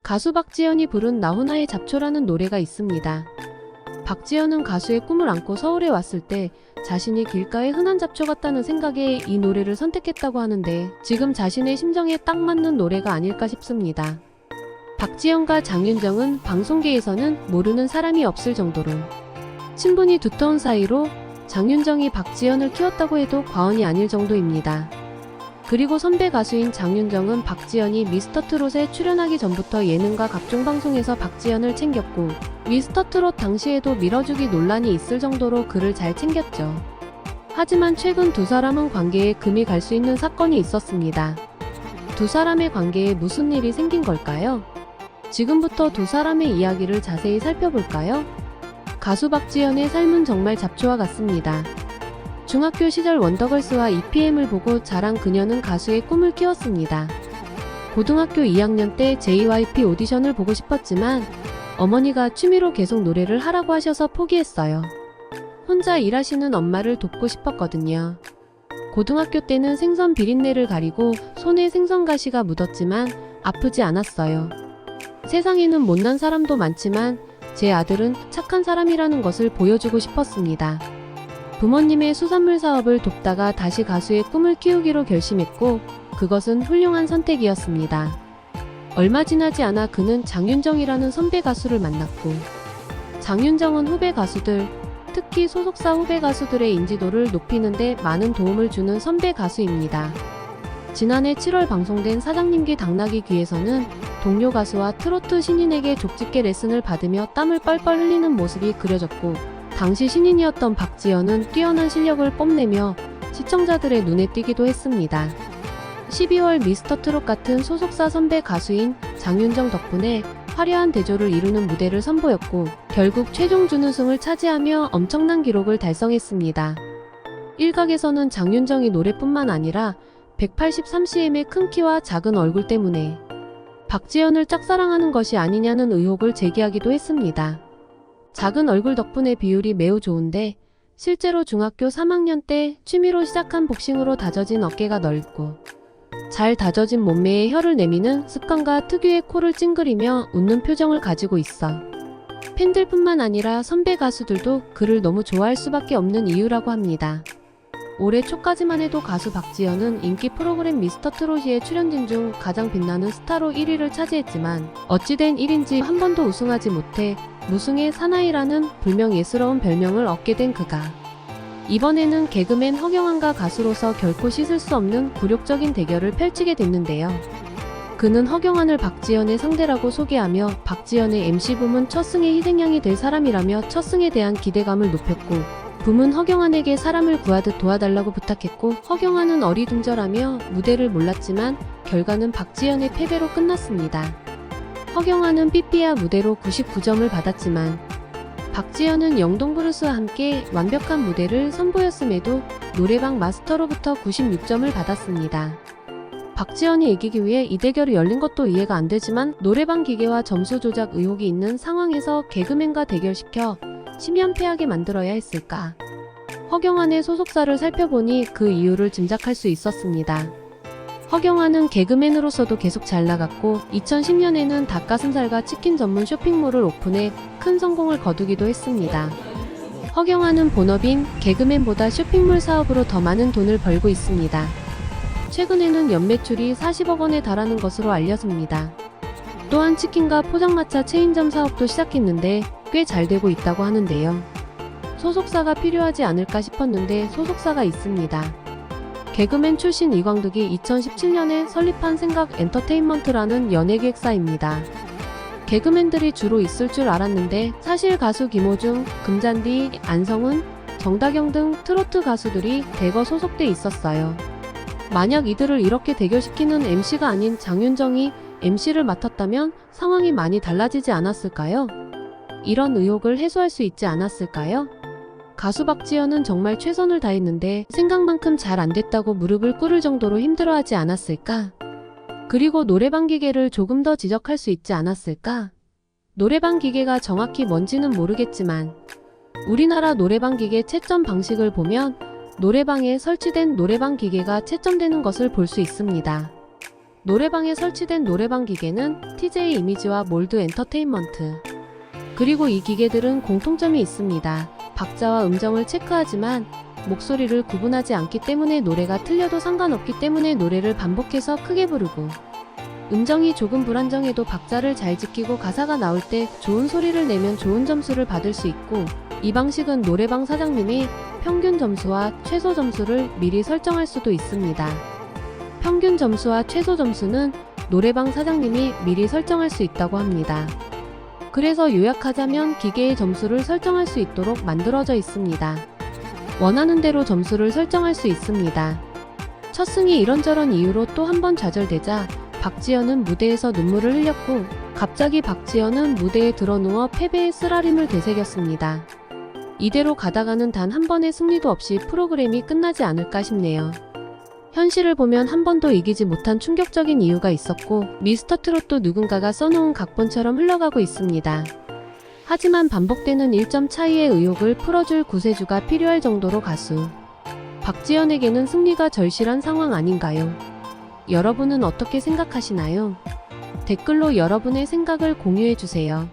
가수 박지현이 부른 나훈아의 잡초라는 노래가 있습니다. 박지현은 가수의 꿈을 안고 서울에 왔을 때 자신이 길가의 흔한 잡초 같다는 생각에 이 노래를 선택했다고 하는데 지금 자신의 심정에 딱 맞는 노래가 아닐까 싶습니다. 박지현과 장윤정은 방송계에서는 모르는 사람이 없을 정도로 친분이 두터운 사이로 장윤정이 박지현을 키웠다고 해도 과언이 아닐 정도입니다. 그리고 선배 가수인 장윤정은 박지현이 미스터트롯에 출연하기 전부터 예능과 각종 방송에서 박지현을 챙겼고 미스터트롯 당시에도 밀어주기 논란이 있을 정도로 그를 잘 챙겼죠. 하지만 최근 두 사람은 관계에 금이 갈 수 있는 사건이 있었습니다. 두 사람의 관계에 무슨 일이 생긴 걸까요? 지금부터 두 사람의 이야기를 자세히 살펴볼까요? 가수 박지현의 삶은 정말 잡초와 같습니다. 중학교 시절 원더걸스와 EPM을 보고 자란 그녀는 가수의 꿈을 키웠습니다. 고등학교 2학년 때 JYP 오디션을 보고 싶었지만 어머니가 취미로 계속 노래를 하라고 하셔서 포기했어요. 혼자 일하시는 엄마를 돕고 싶었거든요. 고등학교 때는 생선 비린내를 가리고 손에 생선 가시가 묻었지만 아프지 않았어요. 세상에는 못난 사람도 많지만 제 아들은 착한 사람이라는 것을 보여주고 싶었습니다. 부모님의 수산물 사업을 돕다가 다시 가수의 꿈을 키우기로 결심했고 그것은 훌륭한 선택이었습니다. 얼마 지나지 않아 그는 장윤정이라는 선배 가수를 만났고 장윤정은 후배 가수들, 특히 소속사 후배 가수들의 인지도를 높이는 데 많은 도움을 주는 선배 가수입니다. 지난해 7월 방송된 사장님께 당나귀 귀에서는 동료 가수와 트로트 신인에게 족집게 레슨을 받으며 땀을 뻘뻘 흘리는 모습이 그려졌고 당시 신인이었던 박지현은 뛰어난 실력을 뽐내며 시청자들의 눈에 띄기도 했습니다. 12월 미스터트롯 같은 소속사 선배 가수인 장윤정 덕분에 화려한 대조를 이루는 무대를 선보였고 결국 최종 준우승을 차지하며 엄청난 기록을 달성했습니다. 일각에서는 장윤정이 노래뿐만 아니라 183cm의 큰 키와 작은 얼굴 때문에 박지현을 짝사랑하는 것이 아니냐는 의혹을 제기하기도 했습니다. 작은 얼굴 덕분에 비율이 매우 좋은데 실제로 중학교 3학년 때 취미로 시작한 복싱으로 다져진 어깨가 넓고 잘 다져진 몸매에 혀를 내미는 습관과 특유의 코를 찡그리며 웃는 표정을 가지고 있어 팬들뿐만 아니라 선배 가수들도 그를 너무 좋아할 수밖에 없는 이유라고 합니다. 올해 초까지만 해도 가수 박지현은 인기 프로그램 미스터트롯에 출연진 중 가장 빛나는 스타로 1위를 차지했지만 어찌된 일인지 한 번도 우승하지 못해 무승의 사나이라는 불명 예스러운 별명을 얻게 된 그가 이번에는 개그맨 허경환과 가수로서 결코 씻을 수 없는 굴욕적인 대결을 펼치게 됐는데요. 그는 허경환을 박지현의 상대라고 소개하며 박지현의 MC 부문 첫 승의 희생양이 될 사람이라며 첫 승에 대한 기대감을 높였고 부문 허경환에게 사람을 구하듯 도와달라고 부탁했고 허경환은 어리둥절하며 무대를 몰랐지만 결과는 박지현의 패배로 끝났습니다. 허경환은 삐삐야 무대로 99점을 받았지만 박지현은 영동브루스와 함께 완벽한 무대를 선보였음에도 노래방 마스터로부터 96점을 받았습니다. 박지현이 이기기 위해 이 대결이 열린 것도 이해가 안 되지만 노래방 기계와 점수 조작 의혹이 있는 상황에서 개그맨과 대결시켜 심연패하게 만들어야 했을까? 허경환의 소속사를 살펴보니 그 이유를 짐작할 수 있었습니다. 허경환은 개그맨으로서도 계속 잘 나갔고 2010년에는 닭가슴살과 치킨 전문 쇼핑몰을 오픈해 큰 성공을 거두기도 했습니다. 허경환은 본업인 개그맨보다 쇼핑몰 사업으로 더 많은 돈을 벌고 있습니다. 최근에는 연매출이 40억 원에 달하는 것으로 알려집니다. 또한 치킨과 포장마차 체인점 사업도 시작했는데 꽤 잘 되고 있다고 하는데요. 소속사가 필요하지 않을까 싶었는데 소속사가 있습니다. 개그맨 출신 이광득이 2017년에 설립한 생각 엔터테인먼트라는 연예기획사입니다. 개그맨들이 주로 있을 줄 알았는데 사실 가수 김호중, 금잔디, 안성훈, 정다경 등 트로트 가수들이 대거 소속돼 있었어요. 만약 이들을 이렇게 대결시키는 MC가 아닌 장윤정이 MC를 맡았다면 상황이 많이 달라지지 않았을까요? 이런 의혹을 해소할 수 있지 않았을까요? 가수 박지현은 정말 최선을 다했는데 생각만큼 잘 안됐다고 무릎을 꿇을 정도로 힘들어하지 않았을까? 그리고 노래방 기계를 조금 더 지적할 수 있지 않았을까? 노래방 기계가 정확히 뭔지는 모르겠지만 우리나라 노래방 기계 채점 방식을 보면 노래방에 설치된 노래방 기계가 채점되는 것을 볼 수 있습니다. 노래방에 설치된 노래방 기계는 TJ 이미지와 몰드 엔터테인먼트. 그리고 이 기계들은 공통점이 있습니다. 박자와 음정을 체크하지만 목소리를 구분하지 않기 때문에 노래가 틀려도 상관없기 때문에 노래를 반복해서 크게 부르고, 음정이 조금 불안정해도 박자를 잘 지키고 가사가 나올 때 좋은 소리를 내면 좋은 점수를 받을 수 있고, 이 방식은 노래방 사장님이 평균 점수와 최소 점수를 미리 설정할 수도 있습니다. 평균 점수와 최소 점수는 노래방 사장님이 미리 설정할 수 있다고 합니다. 그래서 요약하자면 기계의 점수를 설정할 수 있도록 만들어져 있습니다. 원하는 대로 점수를 설정할 수 있습니다. 첫 승이 이런저런 이유로 또 한 번 좌절되자 박지현은 무대에서 눈물을 흘렸고, 갑자기 박지현은 무대에 드러누워 패배의 쓰라림을 되새겼습니다. 이대로 가다가는 단 한 번의 승리도 없이 프로그램이 끝나지 않을까 싶네요. 현실을 보면 한 번도 이기지 못한 충격적인 이유가 있었고, 미스터트롯도 누군가가 써놓은 각본처럼 흘러가고 있습니다. 하지만 반복되는 1점 차이의 의혹을 풀어줄 구세주가 필요할 정도로 가수 박지현에게는 승리가 절실한 상황 아닌가요? 여러분은 어떻게 생각하시나요? 댓글로 여러분의 생각을 공유해주세요.